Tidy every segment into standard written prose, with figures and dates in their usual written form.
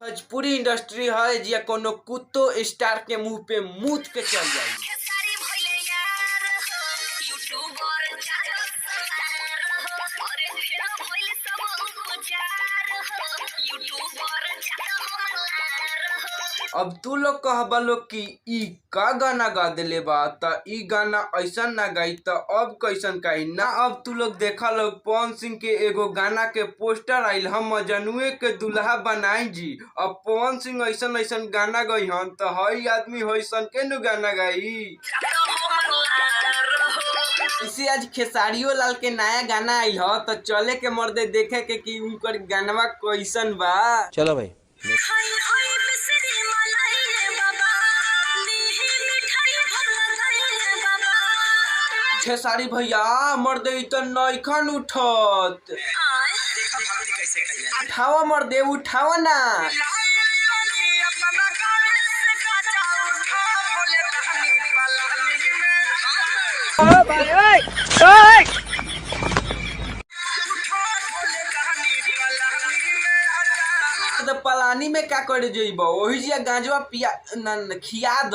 Bhojpuri industry है जिया कोनो कुत्तो स्टार के मुंह पे मूत के चल जाई। अब तू लोग कहबा लोग कि ई का गाना गा देले बा त ई गाना ऐसन ना गाई त अब कैसन गाई ना। अब तू लोग देखा लोग पवन सिंह के एगो गाना के पोस्टर आइल हम मजनुए के दुल्हा बनाई जी। अब पवन सिंह ऐसन ऐसन गाना गई हन त हई आदमी होइसन के नु गाना गाई। इसे आज खेसारियो लाल के नया गाना आइल ह त चले के मर्दे देखे के कि उनकर गानवा कैसन बा। चलो भाई। खेसारी भैया मर्दे त नइखन उठत। उठावा मर्दे उठावा ना। पलानी में क्या करे जइबो ओही जिया गांजवा पिया खिया द।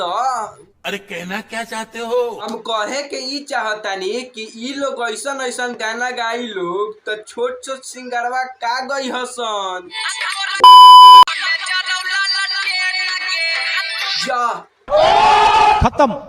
अरे कहना क्या चाहते हो? हम कहे के ई चाहतानी कि ई लोग ऐसन ऐसन गाना गाई लोग त छोट छोट सिंगरवा का गई हसन। जा खत्म।